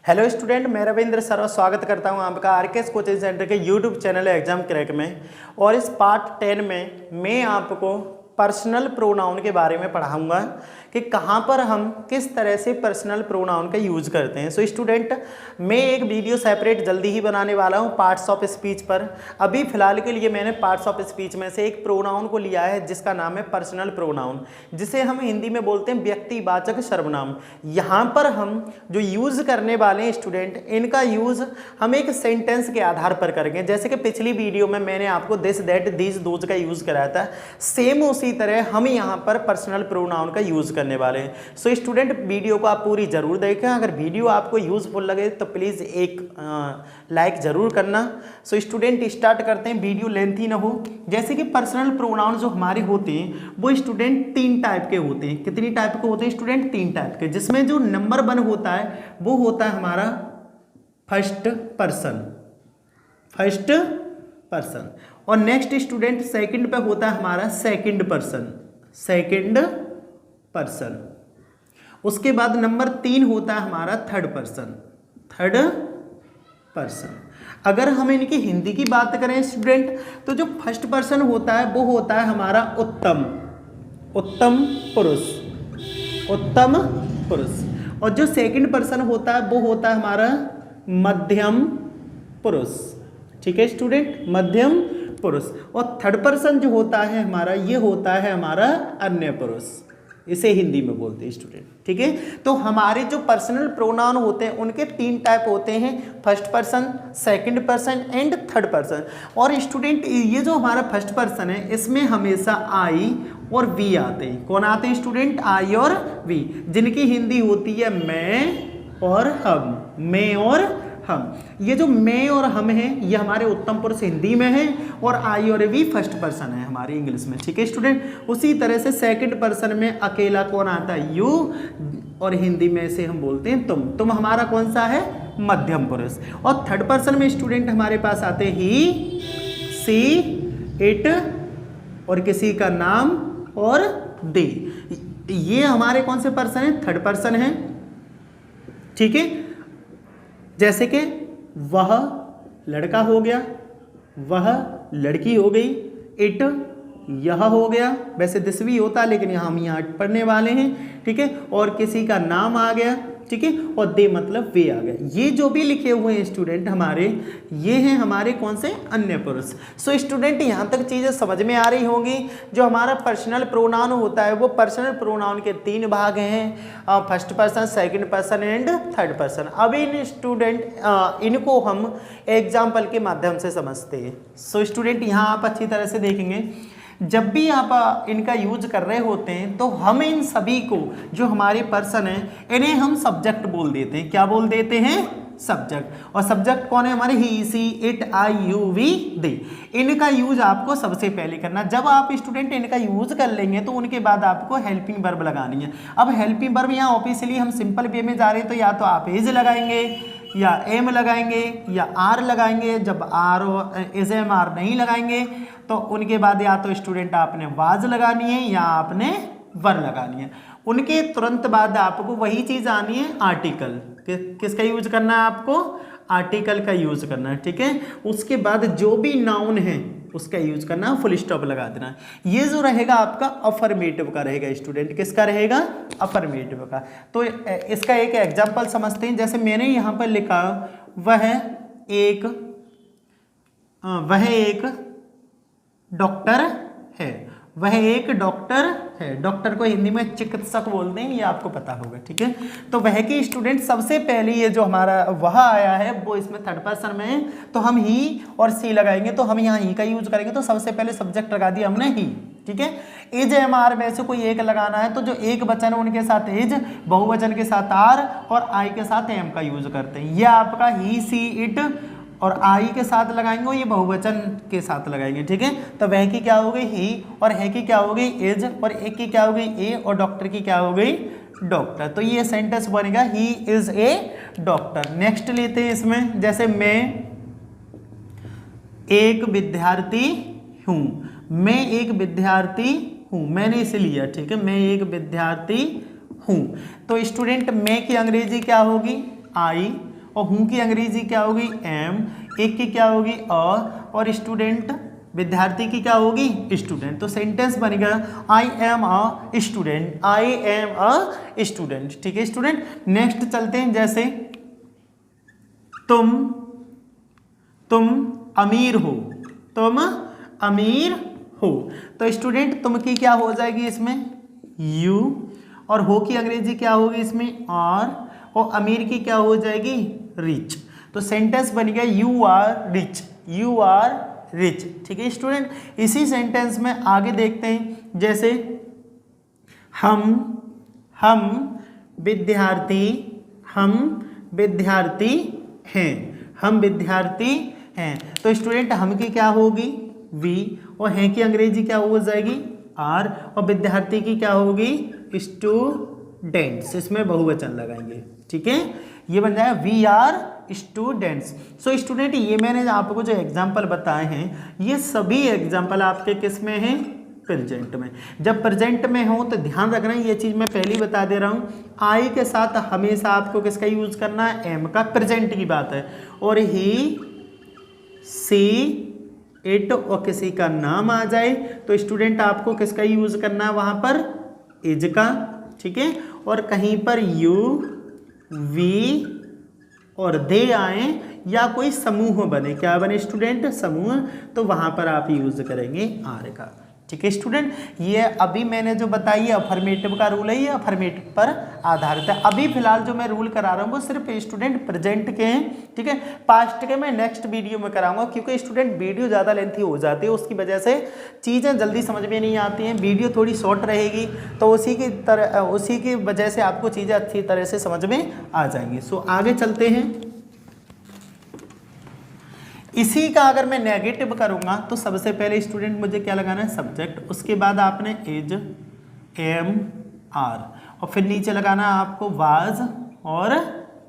Hello student, मैं Ravindra sir स्वागत करता हूं आपका आरकेएस कोचिंग सेंटर के यूट्यूब चैनल एग्जाम क्रैक में। और इस पार्ट 10 में मैं आपको पर्सनल प्रोनाउन के बारे में पढ़ाऊंगा कि कहां पर हम किस तरह से पर्सनल प्रोनाउन का यूज करते हैं। सो स्टूडेंट, मैं एक वीडियो सेपरेट जल्दी ही बनाने वाला हूं पार्ट्स ऑफ स्पीच पर। अभी फिलहाल के लिए मैंने पार्ट्स ऑफ स्पीच में से एक प्रोनाउन को लिया है जिसका नाम है पर्सनल प्रोनाउन, जिसे हम हिंदी में बोलते हैं व्यक्तिवाचक सर्वनाम। यहाँ पर हम जो यूज करने वाले हैं स्टूडेंट, इनका यूज हम एक सेंटेंस के आधार पर करेंगे। जैसे कि पिछली वीडियो में मैंने आपको दिस दैट दीज दोज का यूज कराया था, सेम उसी तरह हम यहाँ पर पर्सनल प्रोनाउन का यूज करने वाले हैं। सो स्टूडेंट, वीडियो को आप पूरी जरूर देखें। अगर वीडियो आपको यूजफुल लगे तो प्लीज एक लाइक जरूर करना। सो स्टूडेंट, स्टार्ट करते हैं, वीडियो लेंथी ना हो। जैसे कि पर्सनल प्रोनाउन जो हमारे होते हैं वो स्टूडेंट 3 टाइप के होते हैं। कितनी टाइप के होते हैं स्टूडेंट? 3 टाइप के, जिसमें जो नंबर 1 होता है वो होता है हमारा फर्स्ट पर्सन। और नेक्स्ट स्टूडेंट सेकंड पे होता है हमारा सेकंड पर्सन। उसके बाद नंबर 3 होता है हमारा थर्ड पर्सन। अगर हम इनकी हिंदी की बात करें स्टूडेंट, तो जो फर्स्ट पर्सन होता है वो होता है हमारा उत्तम पुरुष। और जो सेकंड पर्सन होता है वो होता है हमारा मध्यम पुरुष। ठीक है स्टूडेंट, मध्यम पुरुष। और थर्ड पर्सन जो होता है हमारा, ये होता है हमारा अन्य पुरुष। इसे हिंदी में बोलते हैं स्टूडेंट। ठीक है, तो हमारे जो पर्सनल प्रोनाउन होते हैं उनके 3 टाइप होते हैं, first person, second person and third person. और स्टूडेंट, ये जो हमारा फर्स्ट पर्सन है इसमें हमेशा आई और वी आते हैं। कौन आते हैं स्टूडेंट? आई और वी, जिनकी हिंदी होती है मैं और हम। ये जो मैं और हम हैं ये हमारे उत्तम पुरुष हिंदी में है, और आई और वी फर्स्ट पर्सन है हमारी इंग्लिश में। ठीक है स्टूडेंट, उसी तरह से सेकंड पर्सन में अकेला कौन आता है? यू, और हिंदी में से हम बोलते हैं तुम हमारा कौन सा है? मध्यम पुरुष। और थर्ड पर्सन में स्टूडेंट हमारे पास आते हैं ही, सी, इट, और किसी का नाम और दे। ये हमारे कौन से पर्सन है? थर्ड पर्सन है। ठीक है, जैसे कि वह लड़का हो गया, वह लड़की हो गई, इट यह हो गया। वैसे दिस भी होता है लेकिन हम यहाँ पढ़ने वाले हैं। ठीक है, और किसी का नाम आ गया। ठीक है, और दे मतलब वे आ गया। ये जो भी लिखे हुए हैं स्टूडेंट हमारे, ये हैं हमारे कौन से? अन्य पुरुष। सो स्टूडेंट, यहाँ तक चीज़ें समझ में आ रही होंगी। जो हमारा पर्सनल प्रोनाउन होता है वो पर्सनल प्रोनाउन के 3 भाग हैं, first person, second person and third person. अब इन स्टूडेंट इनको हम एग्जाम्पल के माध्यम से समझते हैं। सो स्टूडेंट, यहाँ आप अच्छी तरह से देखेंगे, जब भी आप इनका यूज कर रहे होते हैं तो हम इन सभी को, जो हमारे पर्सन हैं, इन्हें हम सब्जेक्ट बोल देते हैं। क्या बोल देते हैं? सब्जेक्ट। और सब्जेक्ट कौन है हमारे? ही, सी, इट, आई, यू, वी, दे। इनका यूज आपको सबसे पहले करना। जब आप स्टूडेंट इनका यूज कर लेंगे तो उनके बाद आपको हेल्पिंग वर्ब लगानी है। अब हेल्पिंग वर्ब यहाँ ऑफिशियली हम सिंपल वे में जा रहे हैं, तो या तो आप इज लगाएंगे, या एम लगाएंगे, या आर लगाएंगे। जब आर और इज एम आर नहीं लगाएंगे तो उनके बाद या तो स्टूडेंट आपने वाज लगानी है या आपने वर लगानी है। उनके तुरंत बाद आपको वही चीज आनी है, आर्टिकल। किसका यूज करना है आपको? आर्टिकल का यूज करना है। ठीक है, उसके बाद जो भी नाउन है उसका यूज करना, फुल स्टॉप लगा देना। ये जो रहेगा आपका अफर्मेटिव का रहेगा स्टूडेंट। किसका रहेगा? अफर्मेटिव का। तो इसका एक एग्जांपल समझते हैं। जैसे मैंने यहाँ पर लिखा, वह एक डॉक्टर है। वह एक डॉक्टर है। डॉक्टर को हिंदी में चिकित्सक बोलते हैं, ये आपको पता होगा। ठीक है, तो वह की स्टूडेंट सबसे पहले ये जो हमारा वह आया है वो इसमें थर्ड पर्सन में है, तो हम ही और सी लगाएंगे। तो हम यहाँ ही का यूज करेंगे, तो सबसे पहले सब्जेक्ट लगा दिया हमने ही। ठीक है, इज एम आर में से कोई एक लगाना है, तो जो एक वचन है उनके साथ इज, बहुवचन के साथ आर, और आई के साथ एम का यूज करते हैं। यह आपका ही, सी, इट और आई के साथ लगाएंगे, और ये बहुवचन के साथ लगाएंगे। ठीक है, तो वह की क्या हो गई? ही, और है की क्या हो गई? इज, और एक की क्या हो गई? ए, और डॉक्टर की क्या हो गई? डॉक्टर। तो ये सेंटेंस बनेगा, he is a doctor. Next लेते हैं इसमें, जैसे मैं एक विद्यार्थी हूँ। मैं एक विद्यार्थी हूँ, मैंने इसे लिया। ठीक है, मैं एक विद्यार्थी हूँ। तो स्टूडेंट मैं की अंग्रेजी क्या होगी? आई, और हूँ की अंग्रेजी क्या होगी एम, एक की क्या होगी अ, और स्टूडेंट विद्यार्थी की क्या होगी स्टूडेंट। तो सेंटेंस बनेगा I am a student, I am a student. ठीक है स्टूडेंट, नेक्स्ट चलते हैं। जैसे तुम अमीर हो, तुम अमीर हो, तो स्टूडेंट तुम की क्या हो जाएगी इसमें यू, और हो की अंग्रेजी क्या होगी इसमें आर, और अमीर की क्या हो जाएगी रिच। तो सेंटेंस बन गया you are rich, you are rich. ठीक है स्टूडेंट, इसी सेंटेंस में आगे देखते हैं। जैसे हम विद्यार्थी हैं, हम विद्यार्थी हैं। तो स्टूडेंट हम की क्या होगी वी, और हैं की अंग्रेजी क्या हो जाएगी आर, और विद्यार्थी की क्या होगी स्टूडेंट्स, इसमें बहुवचन लगाएंगे। ठीक है, ये बन जाएगा we are students. So student ये मैंने आपको जो एग्जाम्पल बताए हैं ये सभी एग्जाम्पल आपके किस में हैं प्रेजेंट में। जब प्रेजेंट में हो तो ध्यान रखना ये चीज़ मैं पहले ही बता दे रहा हूँ, आई के साथ हमेशा आपको किसका यूज करना है एम का, प्रेजेंट की बात है। और ही सी इट और किसी का नाम आ जाए तो स्टूडेंट आपको किसका यूज करना है वहां पर इज का। ठीक है, और कहीं पर यू वी और दे आए या कोई समूह बने, क्या बने स्टूडेंट समूह, तो वहां पर आप यूज करेंगे आर का। ठीक है स्टूडेंट, ये अभी मैंने जो बताई है अफर्मेटिव का रूल है, ये अफर्मेटिव पर आधारित है। अभी फिलहाल जो मैं रूल करा रहा हूँ वो सिर्फ स्टूडेंट प्रेजेंट के हैं। ठीक है, पास्ट के मैं नेक्स्ट वीडियो में कराऊंगा, क्योंकि स्टूडेंट वीडियो ज़्यादा लेंथी हो जाती है, उसकी वजह से चीज़ें जल्दी समझ में नहीं आती हैं, वीडियो थोड़ी शॉर्ट रहेगी, तो उसी की वजह से आपको चीज़ें अच्छी तरह से समझ में आ जाएंगी। सो आगे चलते हैं। इसी का अगर मैं नेगेटिव करूंगा तो सबसे पहले स्टूडेंट मुझे क्या लगाना है सब्जेक्ट, उसके बाद आपने इज एम आर, और फिर नीचे लगाना है आपको वाज और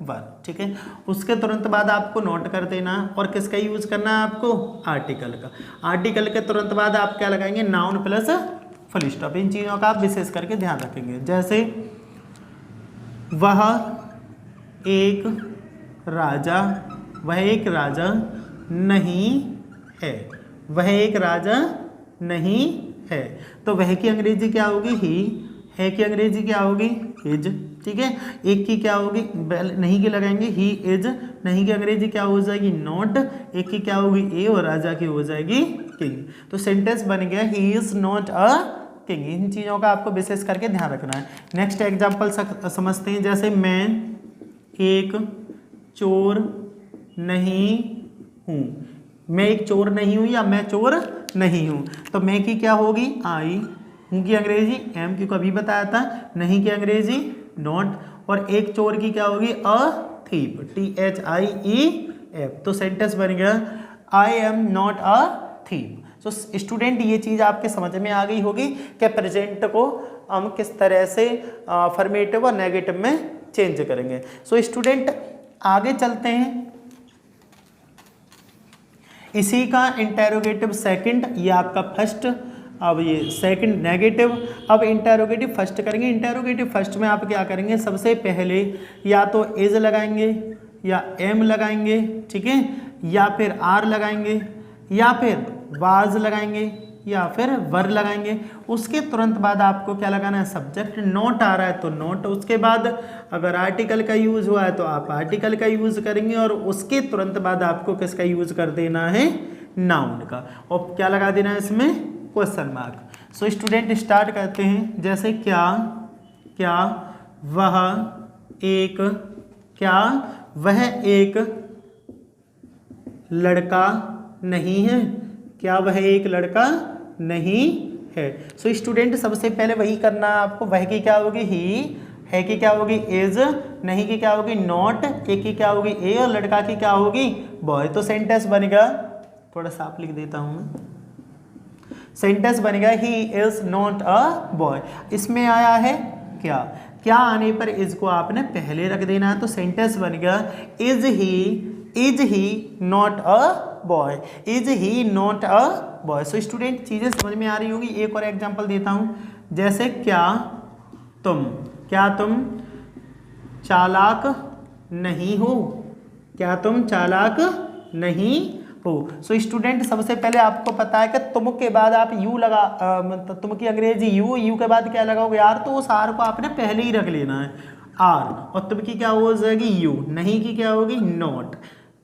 वर। ठीक है, उसके तुरंत बाद आपको नोट कर देना, और किसका यूज करना है आपको आर्टिकल का। आर्टिकल के तुरंत बाद आप क्या लगाएंगे नाउन प्लस फुल स्टॉप। इन चीज़ों का आप विशेष करके ध्यान रखेंगे। जैसे वह एक राजा, वह एक राजा नहीं है, वह एक राजा नहीं है, तो वह की अंग्रेजी क्या होगी ही, है की अंग्रेजी क्या होगी इज। ठीक है, एक की क्या होगी नहीं की लगाएंगे ही इज, नहीं की अंग्रेजी क्या हो जाएगी नॉट, एक की क्या होगी ए, और राजा की हो जाएगी किंग। तो सेंटेंस बन गया he is not a king. इन चीज़ों का आपको विशेष करके ध्यान रखना है। नेक्स्ट एग्जाम्पल समझते हैं। जैसे मैं एक चोर नहीं हूँ, मैं एक चोर नहीं हूँ या मैं चोर नहीं हूँ, तो मैं की क्या होगी आई, हूँ की अंग्रेजी एम, क्योंकि अभी बताया था, नहीं की अंग्रेजी नॉट, और एक चोर की क्या होगी अ थीफ, THIEF। तो सेंटेंस बन गया I am not a thief. So student ये चीज़ आपके समझ में आ गई होगी कि प्रेजेंट को हम किस तरह से अफर्मेटिव और नेगेटिव में चेंज करेंगे। सो स्टूडेंट आगे चलते हैं। इसी का इंटेरोगेटिव सेकंड, ये आपका फर्स्ट, अब ये सेकंड नेगेटिव, अब इंटेरोगेटिव फर्स्ट करेंगे। इंटेरोगेटिव फर्स्ट में आप क्या करेंगे सबसे पहले या तो इज लगाएंगे या एम लगाएंगे, ठीक है, या फिर आर लगाएंगे, या फिर वाज लगाएंगे, या फिर वर लगाएंगे। उसके तुरंत बाद आपको क्या लगाना है सब्जेक्ट, नोट आ रहा है तो नोट, उसके बाद अगर आर्टिकल का यूज हुआ है तो आप आर्टिकल का यूज करेंगे, और उसके तुरंत बाद आपको किसका यूज कर देना है नाउन का, और क्या लगा देना है इसमें question mark. So student start करते हैं। जैसे क्या, क्या वह एक, क्या वह एक लड़का नहीं है, क्या वह एक लड़का नहीं है। सो स्टूडेंट सबसे पहले वही करना है आपको, वह की क्या होगी ही, है की क्या होगी इज, नहीं की क्या होगी नॉट, एक की क्या होगी ए, और लड़का की क्या होगी बॉय। तो सेंटेंस बनेगा, थोड़ा सा आप लिख देता हूं मैं, सेंटेंस बनेगा ही इज नॉट अ बॉय। इसमें आया है क्या, क्या आने पर इज को आपने पहले रख देना है, तो सेंटेंस बनेगा is he not a boy, is he not a boy. So student चीज़ें समझ में आ रही होगी। एक और एग्जांपल देता हूं। जैसे क्या तुम चालाक नहीं हो, क्या तुम चालाक नहीं हो। सो स्टूडेंट सबसे पहले आपको पता है कि तुम के बाद आप यू लगा मतलब तुम की अंग्रेजी यू के बाद क्या लगाओगे आर, तो उस आर को आपने पहले ही रख लेना है आर, और तुम की क्या हो जाएगी यू, नहीं की क्या होगी नॉट।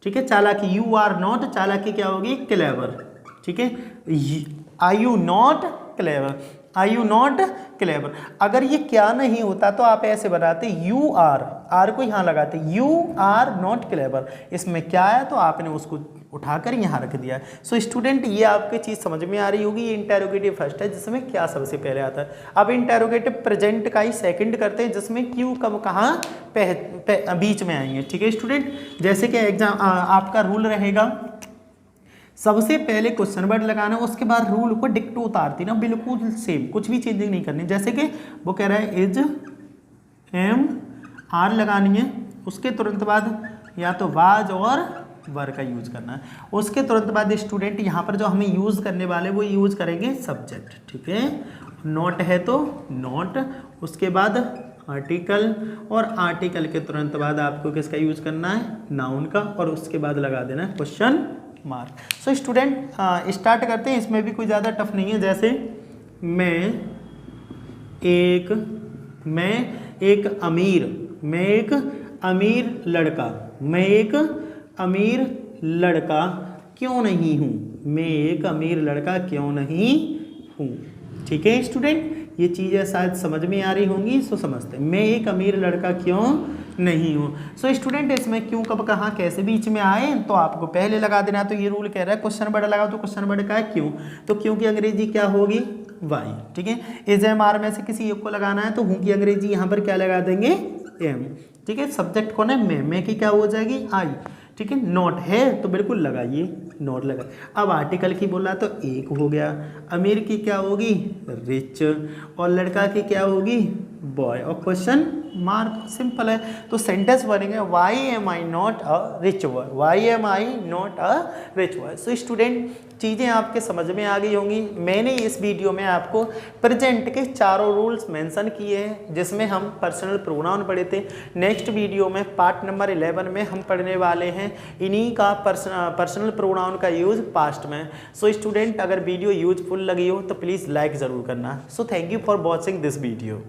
ठीक है, चालाकी यू आर नॉट, चालाकी क्या होगी क्लेवर। ठीक है, are you not clever, are you not clever. अगर ये क्या नहीं होता तो आप ऐसे बनाते यू आर को यहाँ लगाते यू आर नॉट क्लेवर, इसमें क्या है तो आपने उसको उठाकर यहाँ रख दिया। सो स्टूडेंट ये आपकी चीज़ समझ में आ रही होगी। ये इंटेरोगेटिव फर्स्ट है जिसमें क्या सबसे पहले आता है। अब इंटेरोगेटिव प्रेजेंट का ही सेकंड करते हैं जिसमें क्यों कब कहाँ बीच में आएंगे। ठीक है स्टूडेंट, जैसे कि एग्जाम आपका रूल रहेगा सबसे पहले क्वेश्चन वर्ड लगाना, उसके बाद रूल को डिक्टो उतारती ना बिल्कुल सेम, कुछ भी चेंजिंग नहीं करनी। जैसे कि वो कह रहा है इज एम आर लगानी है, उसके तुरंत बाद या तो वाज और वर का यूज करना है। उसके तुरंत बाद स्टूडेंट यहाँ पर जो हमें यूज करने वाले वो यूज करेंगे सब्जेक्ट। ठीक है, नॉट है तो नॉट, उसके बाद आर्टिकल, और आर्टिकल के तुरंत बाद आपको किसका यूज करना है नाउन का, और उसके बाद लगा देना है question mark. So student start करते हैं, इसमें भी कोई ज़्यादा टफ नहीं है। जैसे मैं एक अमीर लड़का, मैं एक अमीर लड़का क्यों नहीं हूँ, मैं एक अमीर लड़का क्यों नहीं हूँ। ठीक है स्टूडेंट, ये चीज़ें शायद समझ में आ रही होंगी, सो समझते हैं। मैं एक अमीर लड़का क्यों नहीं हूँ। सो स्टूडेंट इसमें क्यों कब कहाँ कैसे बीच में आए तो आपको पहले लगा देना। तो ये रूल कह रहा है क्वेश्चन वर्ड लगाओ, तो क्वेश्चन वर्ड का है क्यों, तो क्यों की अंग्रेजी क्या होगी वाई। ठीक है, इज एम आर में से किसी एक को लगाना है तो हूँ की अंग्रेजी यहाँ पर क्या लगा देंगे एम। ठीक है, सब्जेक्ट कौन है मैं की क्या हो जाएगी आई। ठीक है, नॉट है तो बिल्कुल लगाइए नॉट लगा। अब आर्टिकल की बोला तो एक हो गया, अमीर की क्या होगी रिच, और लड़का की क्या होगी बॉय, और क्वेश्चन मार्क। सिंपल है, तो सेंटेंस बनेंगे why am I not a rich boy, why am I not a rich boy. So student चीज़ें आपके समझ में आ गई होंगी। मैंने इस वीडियो में आपको प्रेजेंट के चारों रूल्स मेंशन किए हैं जिसमें हम पर्सनल प्रोनाउन पढ़े थे। नेक्स्ट वीडियो में पार्ट नंबर 11 में हम पढ़ने वाले हैं इन्हीं का पर्सनल प्रोनाउन का यूज़ पास्ट में। सो स्टूडेंट अगर वीडियो यूजफुल लगी हो तो प्लीज़ लाइक ज़रूर करना। So thank you for watching this video.